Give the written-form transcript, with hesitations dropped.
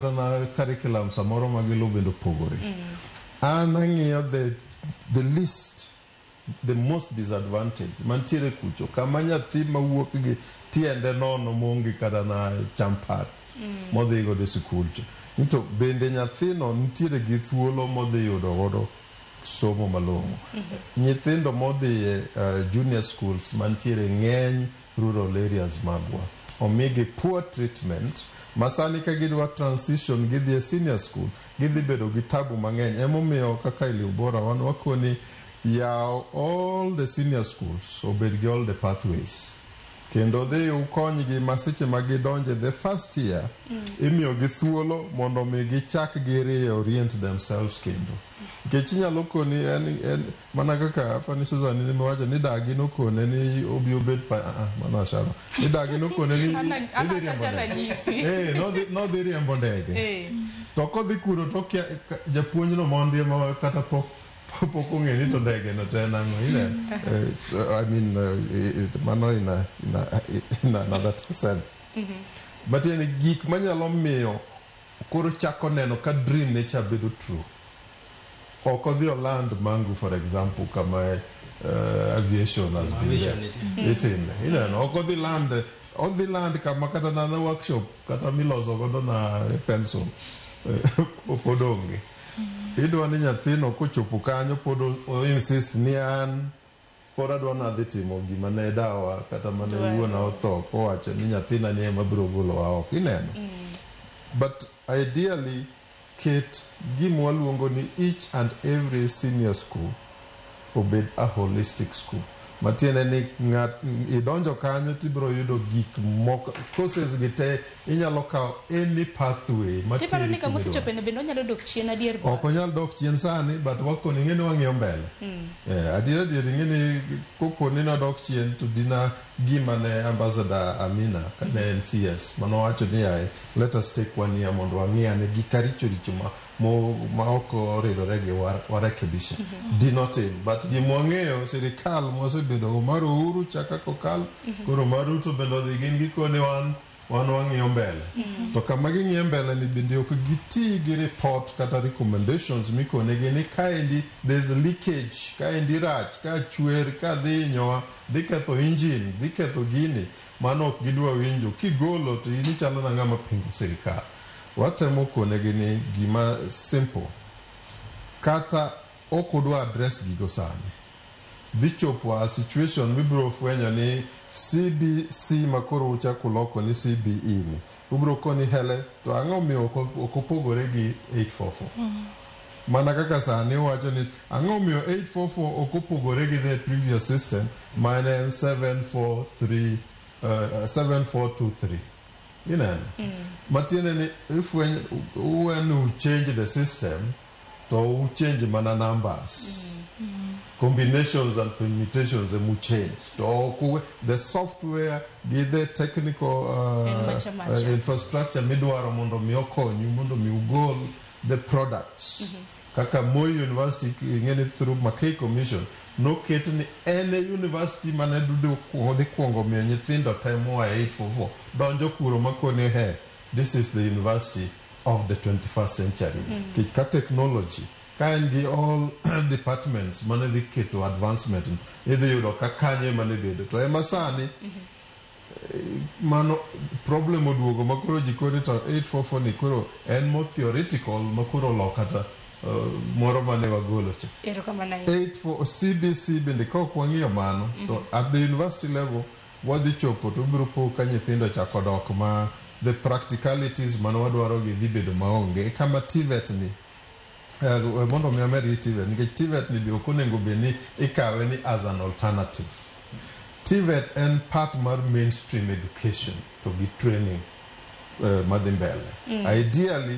na curriculum samoro magilo bendo pogore. An ang'iyo the least, the most disadvantaged mantiere kucho kama nyathi mawuok gi tiende nono mongi kada na champar modhi godo sikul cha. Nito bende nyathino nitiere gi thuolo modhi yudo godo somo malong'o. Nyithindo modhi junior schools mantiere ng'eny rural areas magwa omigi poor treatment. Masani ka gidwa transition gidhi senior school gidhi bedo gi tabu mang'eny. Emomiyo kaka Iliubora wan wakoni yaw all the senior schools obed gi all the pathways. Kendo dhi ukonygi masiche magidonje the first year imiyo gi thuolo mondo mi gichak gi orient themselves kendo. Nikech inyalo koni mana kaka hapa ni Susan nimewacha ni dagi nokone ni obi obed mana sharo. Ni dagi nokone ni no dhi riembo ndege. To kodhi kuro to japuonj no mondi ma kata pok ong'e ni to ndege no te nang'o ine. I mean mano in another sense. But yani gik manyalo miyo koro chako neno ka dream ne cha bedo true. Oko dhi land mangu for example kama aviation has been there. Itime. Ineno oko dhi land kama kata na workshop kata miloso godo na pencil opodonge. Idwa ni nyathino kochopo kanyo pod insist ni an pod adwa nadhi timo gima ne dawa kata mane wuona otho kowacho ni nyathina ni ema biro golo wa oko. Ineno. But ideally ket gimwa luongo ni each and every senior school obed a holistic school. Matiene ni idonjo kanyo tibiro yudo gik moko courses gite inyalo kao any pathway matiere. Tiparo ni kama sichope ne bendo nyalo dok chien adier boss. Oko nyalo dok chien sani but wako ni ngene wang'iyo mbele. Adier ngene kopo ni na dok chien to dina gima ne ambassador Amina kane NCS mano wacho ni ai let us take 1 year mondo wang'iya ne gikaricho richo ma oko ridore gi warekebisha. Dinotim but gimwang'eyo sirikal mosebedo maro uru chaka kokal koro maru to bendo dhi gin gikone wan wang'iyo mbele. To kama ging'iyo mbele ni bende ok giti gi report kata recommendations mikone gi ni kaendi there's leakage kaendi rach ka chwer ka dhi nyowa dhi ketho engine dhi ketho gini mano ok gidwa winjo kigolo to ini chalo na ng'ama pingo sirikal. Watemo kone gi ni gima simple kata okudwa address gigo sani dhi chopo a situation mibiro fwenyo ni CBC makoro uchako loko ni CBE ni ubiro koni hele to ang'o miyo okopogore gi 844. Mana kaka sani wacho ni ang'o miyo 844 okopogore gi the previous system mine 7423. You know, Martin, if when you change the system, to change mana numbers, combinations and permutations, they will change. To the software, the technical infrastructure, midwara mondo mioko, mondo miugol the products. Kaka Moi University ngene through Mackay Commission no ketni any university mane dudu kuonde kuongo miyo nyithindo temo 844 donjo kuro makone he this is the university of the 21st century. Ka technology kind all departments mane dhi keto advancement idhi yudo kakanye mane bedo to ema sani mano problem oduogo makoro jikoni to 844 ni koro en more theoretical makoro lokata moro mane wagolo cha. 84 CBC bende ka kwang'iyo mano to at the university level wadhi chopo to biro po ka nyithindo chako dok ma the practicalities mano wadwaro gi dhi bedo maonge kama TVET ni mondo mi ameri TVET nikech TVET ni dio konego beni ikawe ni as an alternative. TVET and part mar mainstream education to be training madhi mbele. Ideally